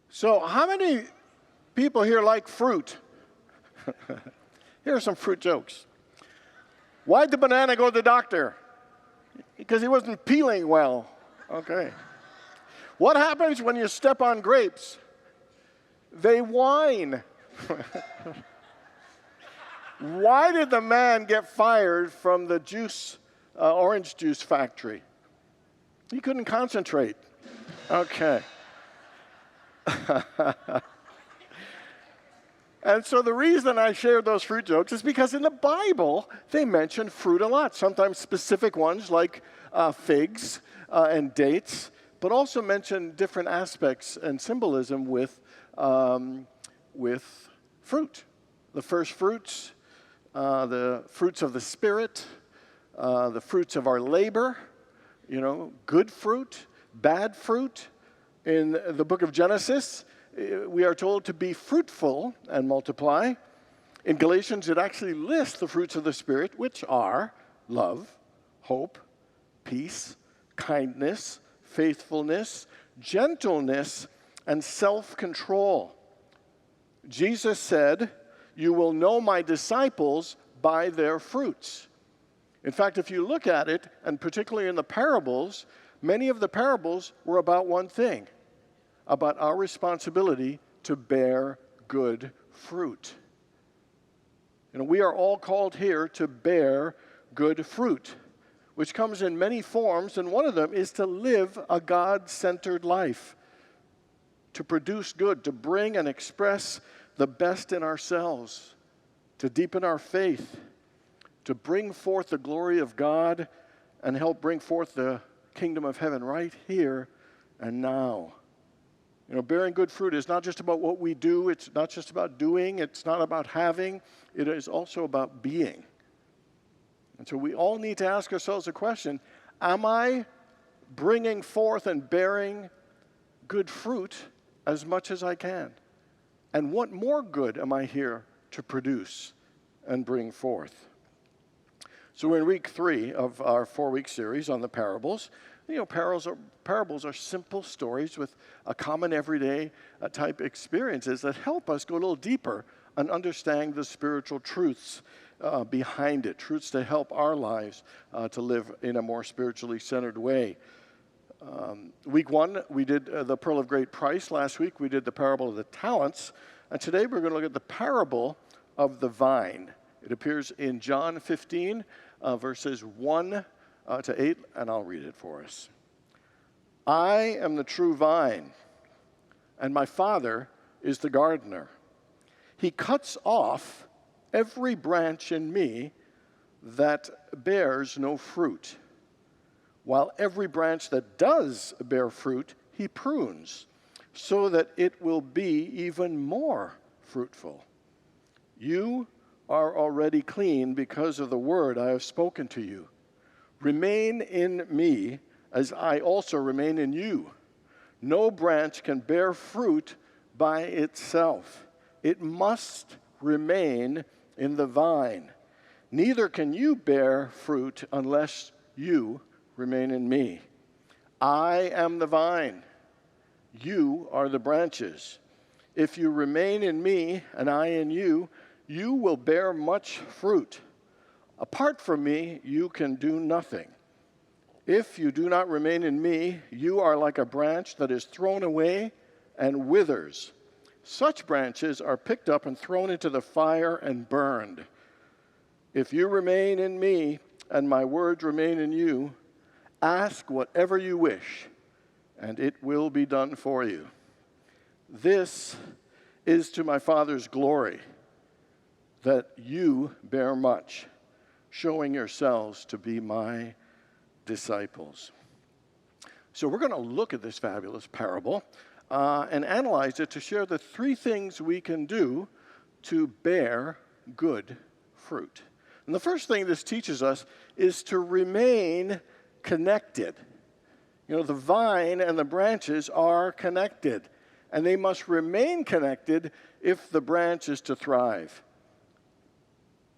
So how many people here like fruit? Here are some fruit jokes. Why'd the banana go to the doctor? Because he wasn't peeling well. Okay. What happens when you step on grapes? They whine. Why did the man get fired from the orange juice factory? He couldn't concentrate. Okay. And so the reason I shared those fruit jokes is because in the Bible, they mention fruit a lot, sometimes specific ones like figs and dates, but also mention different aspects and symbolism with fruit. The first fruits, the fruits of the Spirit, the fruits of our labor, good fruit, bad fruit. In the book of Genesis, we are told to be fruitful and multiply. In Galatians, it actually lists the fruits of the Spirit, which are love, hope, peace, kindness, faithfulness, gentleness, and self-control. Jesus said, "You will know my disciples by their fruits." In fact, if you look at it, and particularly in the parables, many of the parables were about one thing, about our responsibility to bear good fruit. We are all called here to bear good fruit, which comes in many forms, and one of them is to live a God-centered life, to produce good, to bring and express the best in ourselves, to deepen our faith, to bring forth the glory of God and help bring forth the kingdom of heaven right here and now. Bearing good fruit is not just about what we do. It's not just about doing. It's not about having. It is also about being. And so we all need to ask ourselves a question: am I bringing forth and bearing good fruit as much as I can? And what more good am I here to produce and bring forth? So we're in week 3 of our 4-week series on the parables. Parables are simple stories with a common everyday type experiences that help us go a little deeper and understand the spiritual truths behind it, truths to help our lives to live in a more spiritually centered way. Week 1, we did the pearl of great price. Last week, we did the parable of the talents. And today, we're going to look at the parable of the vine. It appears in John 15, verses 1 to 8, and I'll read it for us. "I am the true vine, and my Father is the gardener. He cuts off every branch in me that bears no fruit, while every branch that does bear fruit, he prunes, so that it will be even more fruitful. You are already clean because of the word I have spoken to you. Remain in me, as I also remain in you. No branch can bear fruit by itself. It must remain in the vine. Neither can you bear fruit unless you remain in me. I am the vine. You are the branches. If you remain in me and I in you, you will bear much fruit. Apart from me, you can do nothing. If you do not remain in me, you are like a branch that is thrown away and withers. Such branches are picked up and thrown into the fire and burned. If you remain in me and my words remain in you, ask whatever you wish, and it will be done for you. This is to my Father's glory, that you bear much, showing yourselves to be my disciples." So we're going to look at this fabulous parable and analyze it to share the 3 things we can do to bear good fruit. And the first thing this teaches us is to remain connected. The vine and the branches are connected, and they must remain connected if the branch is to thrive.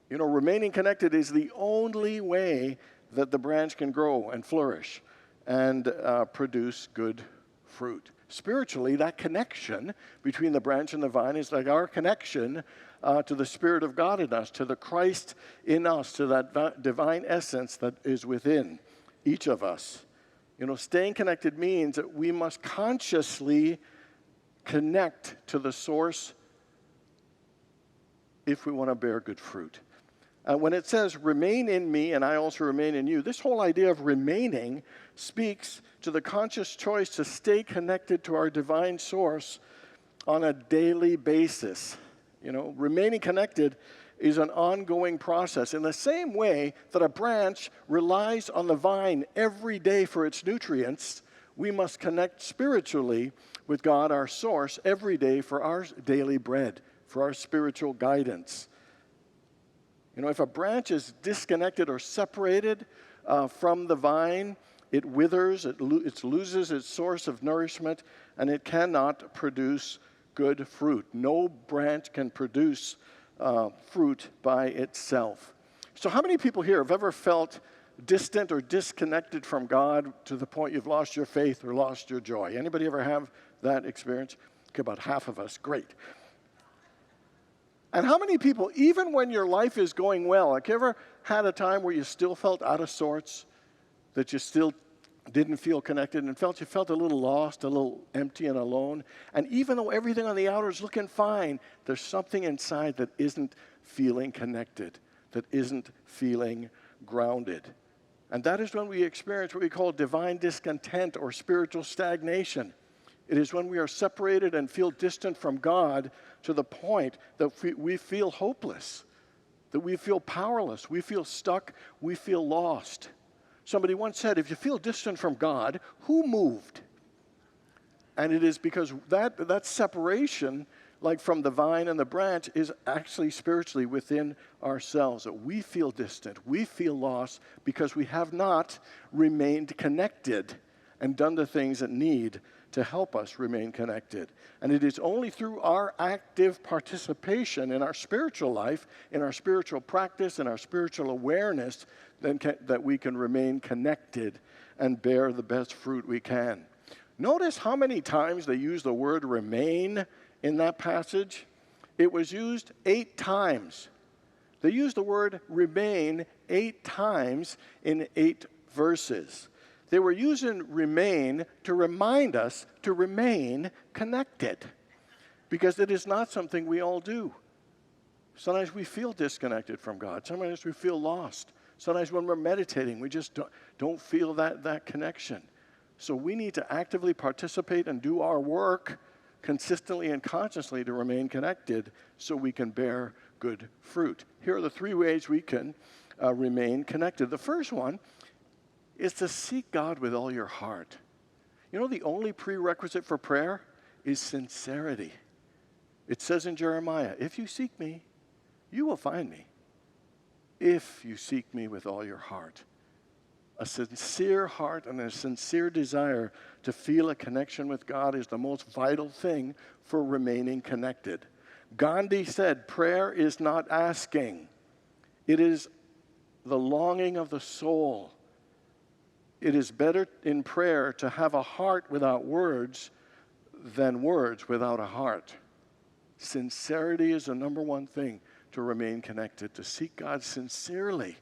Remaining connected is the only way that the branch can grow and flourish and produce good fruit. Spiritually, that connection between the branch and the vine is like our connection to the Spirit of God in us, to the Christ in us, to that divine essence that is within each of us. Staying connected means that we must consciously connect to the source if we want to bear good fruit. When it says, remain in me and I also remain in you, this whole idea of remaining speaks to the conscious choice to stay connected to our divine source on a daily basis. Remaining connected is an ongoing process. In the same way that a branch relies on the vine every day for its nutrients, we must connect spiritually with God, our source, every day for our daily bread, for our spiritual guidance. If a branch is disconnected or separated from the vine, it withers, it loses its source of nourishment, and it cannot produce good fruit. No branch can produce fruit by itself. So how many people here have ever felt distant or disconnected from God to the point you've lost your faith or lost your joy? Anybody ever have that experience? Okay, about half of us. Great. And how many people, even when your life is going well, like you ever had a time where you still felt out of sorts, that you still didn't feel connected and you felt a little lost, a little empty and alone? And even though everything on the outer is looking fine, there's something inside that isn't feeling connected, that isn't feeling grounded. And that is when we experience what we call divine discontent or spiritual stagnation. It is when we are separated and feel distant from God to the point that we feel hopeless, that we feel powerless, we feel stuck, we feel lost. Somebody once said, if you feel distant from God, who moved? And it is because that separation, like from the vine and the branch, is actually spiritually within ourselves, that we feel distant, we feel lost because we have not remained connected and done the things that need to help us remain connected. And it is only through our active participation in our spiritual life, in our spiritual practice, in our spiritual awareness, that we can remain connected and bear the best fruit we can. Notice how many times they use the word remain in that passage. It was used 8 times. They used the word remain 8 times in 8 verses. They were using remain to remind us to remain connected, because it is not something we all do. Sometimes we feel disconnected from God. Sometimes we feel lost. Sometimes when we're meditating, we just don't feel that connection. So we need to actively participate and do our work consistently and consciously to remain connected so we can bear good fruit. Here are the 3 ways we can remain connected. The first one is to seek God with all your heart. The only prerequisite for prayer is sincerity. It says in Jeremiah, if you seek me, you will find me. If you seek me with all your heart. A sincere heart and a sincere desire to feel a connection with God is the most vital thing for remaining connected. Gandhi said, prayer is not asking. It is the longing of the soul. It is better in prayer to have a heart without words than words without a heart. Sincerity is the number one thing to remain connected, to seek God sincerely.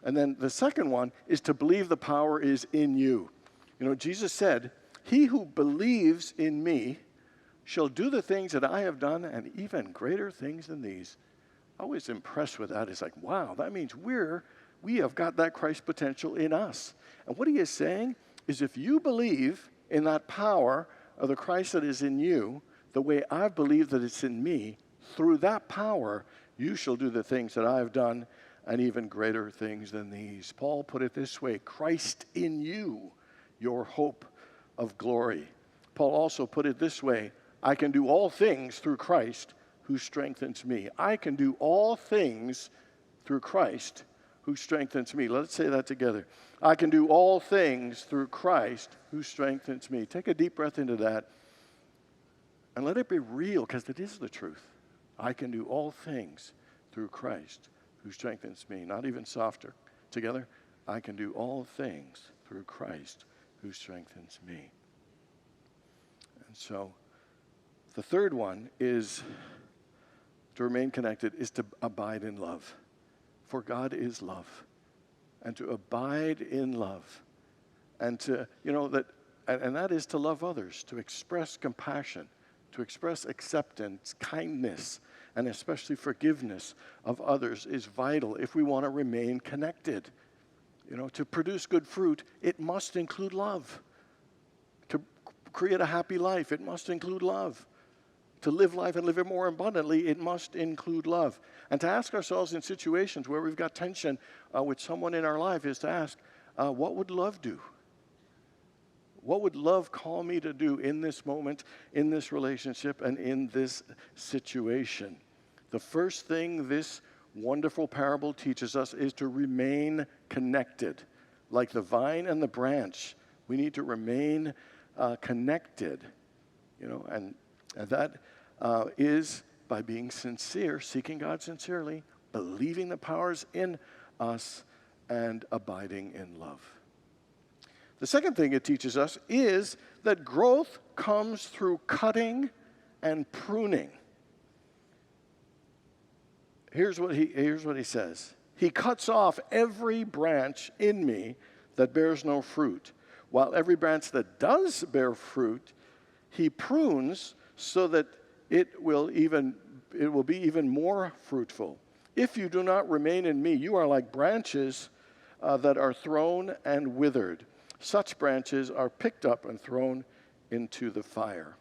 And then the second one is to believe the power is in you. Jesus said, he who believes in me shall do the things that I have done and even greater things than these. I was impressed with that. It's like, wow, that means we have got that Christ potential in us. And what he is saying is if you believe in that power of the Christ that is in you, the way I believe that it's in me, through that power, you shall do the things that I have done and even greater things than these. Paul put it this way, Christ in you, your hope of glory. Paul also put it this way, I can do all things through Christ who strengthens me. I can do all things through Christ who strengthens me. Let's say that together. I can do all things through Christ who strengthens me. Take a deep breath into that and let it be real, because it is the truth. I can do all things through Christ who strengthens me. Not even softer. Together, I can do all things through Christ who strengthens me. So the third one is to remain connected, is to abide in love. For God is love. And to abide in love. And to, that is to love others, to express compassion, to express acceptance, kindness, and especially forgiveness of others is vital if we want to remain connected. To produce good fruit, it must include love. To create a happy life, it must include love. To live life and live it more abundantly, it must include love. And to ask ourselves in situations where we've got tension with someone in our life is to ask, what would love do? What would love call me to do in this moment, in this relationship, and in this situation? The first thing this wonderful parable teaches us is to remain connected. Like the vine and the branch, we need to remain connected. And that is by being sincere, seeking God sincerely, believing the powers in us, and abiding in love. The second thing it teaches us is that growth comes through cutting and pruning. Here's what he says. He cuts off every branch in me that bears no fruit, while every branch that does bear fruit, he prunes so that it will be even more fruitful. If you do not remain in me, you are like branches that are thrown and withered. Such branches are picked up and thrown into the fire.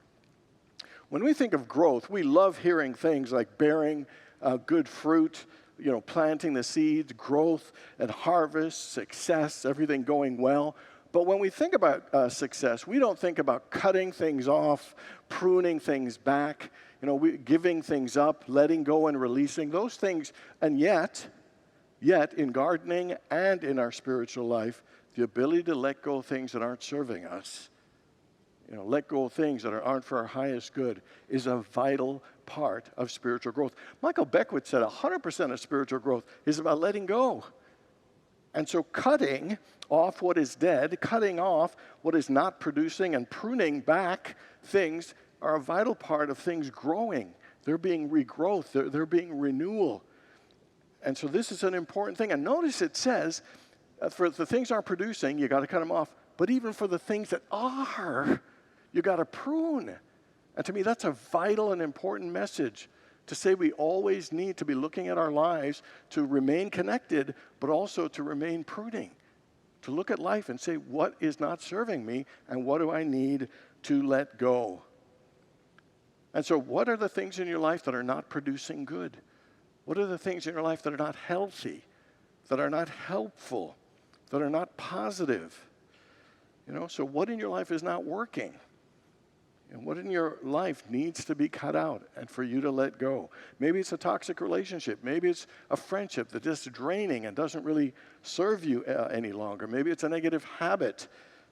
When we think of growth, we love hearing things like bearing good fruit, planting the seeds, growth and harvest, success, everything going well. But when we think about success, we don't think about cutting things off, pruning things back, giving things up, letting go and releasing those things. And yet in gardening and in our spiritual life, the ability to let go of things that aren't serving us, let go of things that aren't for our highest good, is a vital part of spiritual growth. Michael Beckwith said 100% of spiritual growth is about letting go. And so cutting off what is dead, cutting off what is not producing, and pruning back things are a vital part of things growing. They're being regrowth. They're being renewal. And so this is an important thing. And notice it says, for the things aren't producing, you got to cut them off. But even for the things that are, you got to prune. And to me, that's a vital and important message to say we always need to be looking at our lives to remain connected, but also to remain pruning, to look at life and say, what is not serving me and what do I need to let go? And so what are the things in your life that are not producing good? What are the things in your life that are not healthy, that are not helpful, that are not positive? So what in your life is not working? And what in your life needs to be cut out and for you to let go? Maybe it's a toxic relationship. Maybe it's a friendship that's just draining and doesn't really serve you any longer. Maybe it's a negative habit.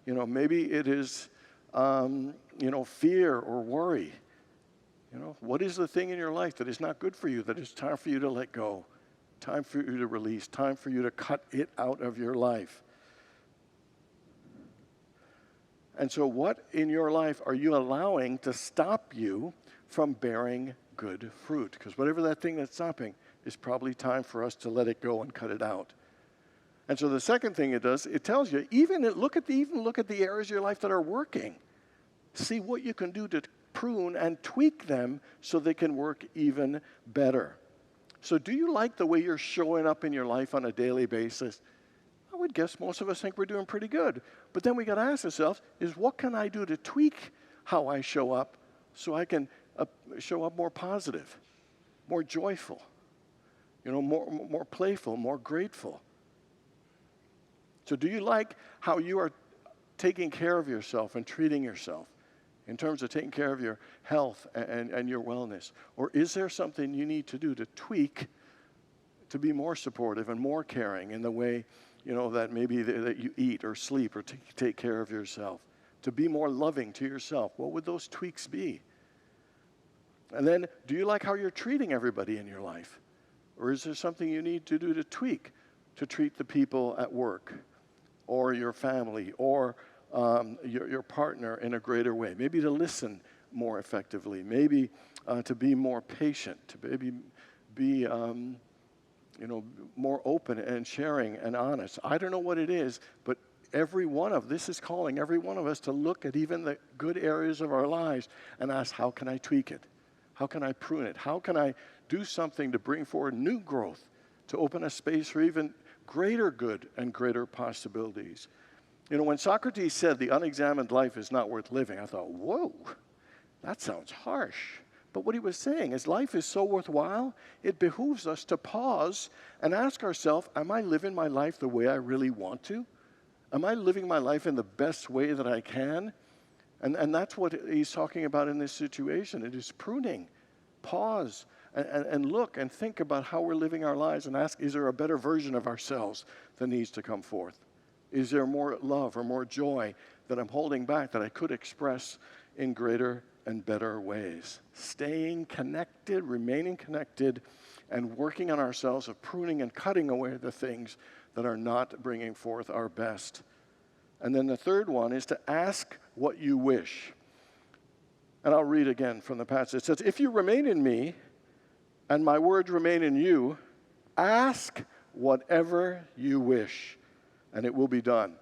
Maybe it is, fear or worry. What is the thing in your life that is not good for you, that it's time for you to let go, time for you to release, time for you to cut it out of your life? And so what in your life are you allowing to stop you from bearing good fruit? Because whatever that thing that's stopping, it's probably time for us to let it go and cut it out. And so the second thing it does, it tells you, even look at the areas of your life that are working. See what you can do to prune and tweak them so they can work even better. So do you like the way you're showing up in your life on a daily basis? I would guess most of us think we're doing pretty good. But then we got to ask ourselves, what can I do to tweak how I show up so I can show up more positive, more joyful, more playful, more grateful? So do you like how you are taking care of yourself and treating yourself in terms of taking care of your health and your wellness? Or is there something you need to do to tweak to be more supportive and more caring in the way that maybe that you eat or sleep or take care of yourself, to be more loving to yourself? What would those tweaks be? And then, do you like how you're treating everybody in your life? Or is there something you need to do to tweak to treat the people at work or your family or your partner in a greater way? Maybe to listen more effectively, maybe to be more patient, to maybe be more open and sharing and honest. I don't know what it is, but this is calling every one of us to look at even the good areas of our lives and ask, how can I tweak it? How can I prune it? How can I do something to bring forward new growth, to open a space for even greater good and greater possibilities? When Socrates said the unexamined life is not worth living, I thought, whoa, that sounds harsh. But what he was saying is life is so worthwhile, it behooves us to pause and ask ourselves, am I living my life the way I really want to? Am I living my life in the best way that I can? And that's what he's talking about in this situation. It is pruning. Pause and look and think about how we're living our lives and ask, is there a better version of ourselves that needs to come forth? Is there more love or more joy that I'm holding back that I could express in greater and better ways? Staying connected, remaining connected, and working on ourselves of pruning and cutting away the things that are not bringing forth our best. And then the third one is to ask what you wish. And I'll read again from the passage. It says, if you remain in me and my words remain in you, ask whatever you wish, and it will be done.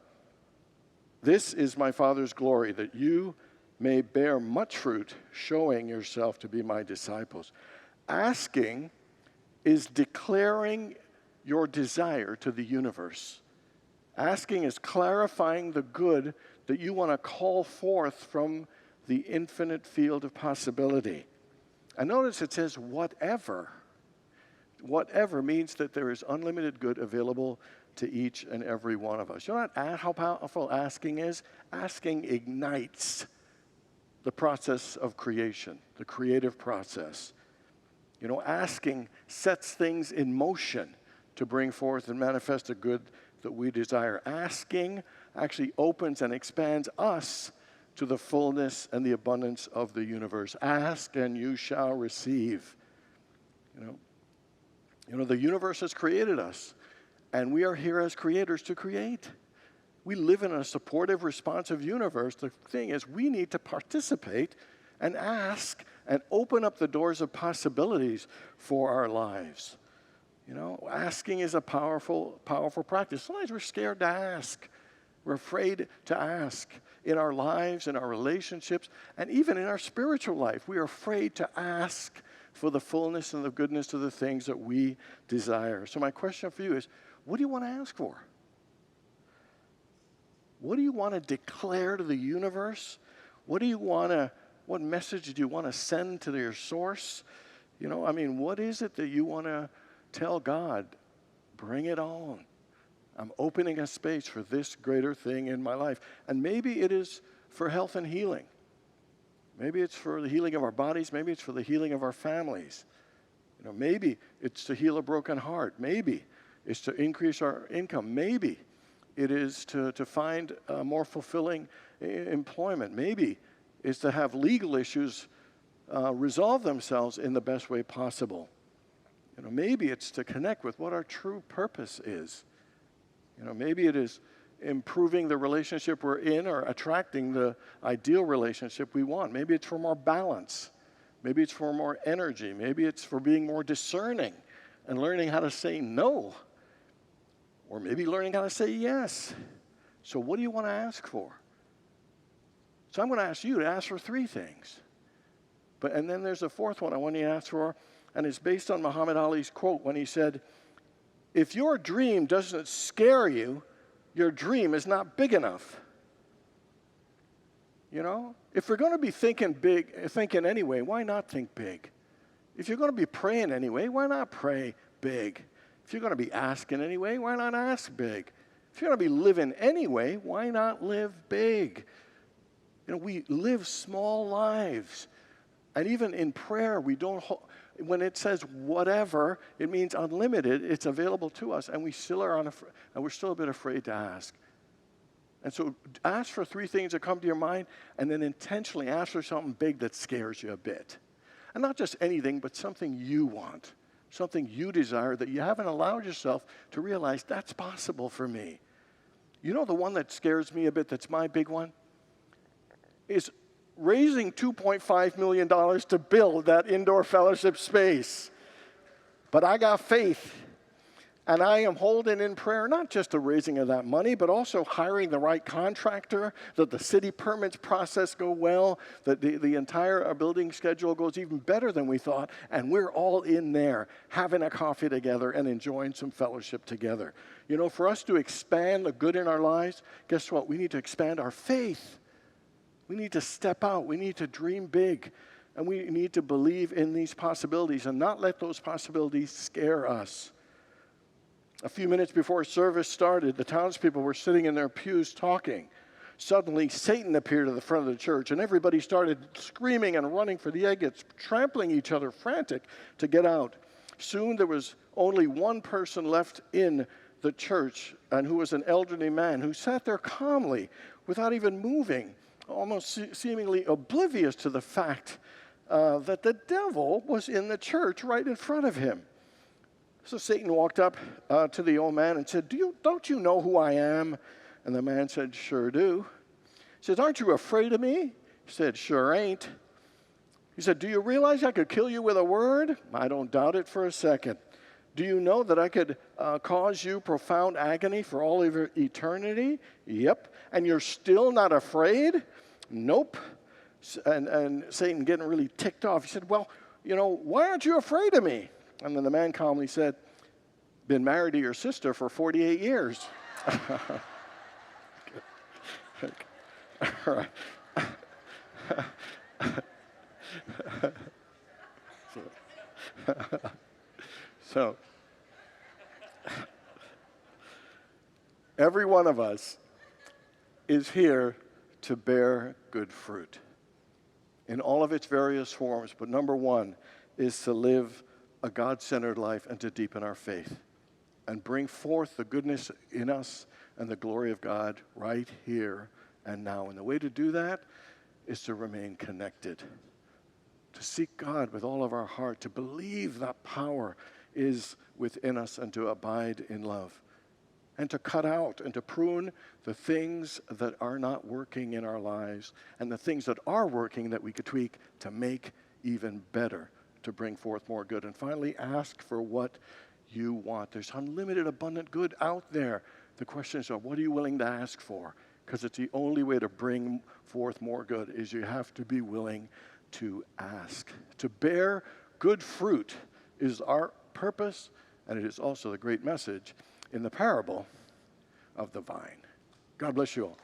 This is my Father's glory, that you may bear much fruit, showing yourself to be my disciples. Asking is declaring your desire to the universe. Asking is clarifying the good that you want to call forth from the infinite field of possibility. And notice it says whatever. Whatever means that there is unlimited good available to each and every one of us. You know how powerful asking is? Asking ignites the process of creation, the creative process. Asking sets things in motion to bring forth and manifest the good that we desire. Asking actually opens and expands us to the fullness and the abundance of the universe. Ask and you shall receive. The universe has created us, and we are here as creators to create. We live in a supportive, responsive universe. The thing is, we need to participate and ask and open up the doors of possibilities for our lives. Asking is a powerful, powerful practice. Sometimes we're scared to ask. We're afraid to ask in our lives, in our relationships, and even in our spiritual life. We are afraid to ask for the fullness and the goodness of the things that we desire. So my question for you is, what do you want to ask for? What do you want to declare to the universe? What message do you want to send to your source? What is it that you want to tell God? Bring it on. I'm opening a space for this greater thing in my life. And maybe it is for health and healing. Maybe it's for the healing of our bodies. Maybe it's for the healing of our families. Maybe it's to heal a broken heart. Maybe it's to increase our income. Maybe it is to find more fulfilling employment. Maybe it's to have legal issues resolve themselves in the best way possible. Maybe it's to connect with what our true purpose is. Maybe it is improving the relationship we're in or attracting the ideal relationship we want. Maybe it's for more balance. Maybe it's for more energy. Maybe it's for being more discerning and learning how to say no. Or maybe learning how to say yes. So what do you want to ask for? So I'm going to ask you to ask for three things. And then there's a fourth one I want you to ask for, and it's based on Muhammad Ali's quote when he said, if your dream doesn't scare you, your dream is not big enough. If we're going to be thinking anyway, why not think big? If you're going to be praying anyway, why not pray big? If you're going to be asking anyway, why not ask big? If you're going to be living anyway, why not live big? We live small lives. And even in prayer, when it says whatever, it means unlimited. It's available to us, and we're still a bit afraid to ask. And so ask for three things that come to your mind, and then intentionally ask for something big that scares you a bit. And not just anything, but something you want, something you desire that you haven't allowed yourself to realize that's possible for me. The one that scares me a bit, that's my big one, is raising $2.5 million to build that indoor fellowship space. But I got faith. And I am holding in prayer not just the raising of that money, but also hiring the right contractor, that the city permits process go well, that the entire building schedule goes even better than we thought, and we're all in there having a coffee together and enjoying some fellowship together. You know, for us to expand the good in our lives, guess what? We need to expand our faith. We need to step out. We need to dream big. And we need to believe in these possibilities and not let those possibilities scare us. A few minutes before service started, the townspeople were sitting in their pews talking. Suddenly, Satan appeared at the front of the church, and everybody started screaming and running for the exits, trampling each other, frantic to get out. Soon, there was only one person left in the church, and who was an elderly man who sat there calmly, without even moving, almost seemingly oblivious to the fact that the devil was in the church right in front of him. So Satan walked up to the old man and said, don't you know who I am? And the man said, sure do. He says, aren't you afraid of me? He said, sure ain't. He said, do you realize I could kill you with a word? I don't doubt it for a second. Do you know that I could cause you profound agony for all of eternity? Yep. And you're still not afraid? Nope. And Satan getting really ticked off. He said, well, you know, why aren't you afraid of me? And then the man calmly said, been married to your sister for 48 years. All right. So, every one of us is here to bear good fruit in all of its various forms. But number one is to live a God-centered life and to deepen our faith and bring forth the goodness in us and the glory of God right here and now. And the way to do that is to remain connected, to seek God with all of our heart, to believe that power is within us and to abide in love, and to cut out and to prune the things that are not working in our lives and the things that are working that we could tweak to make even better, to bring forth more good. And finally, ask for what you want. There's unlimited, abundant good out there. The question is, what are you willing to ask for? Because it's the only way to bring forth more good is you have to be willing to ask. To bear good fruit is our purpose, and it is also the great message in the parable of the vine. God bless you all.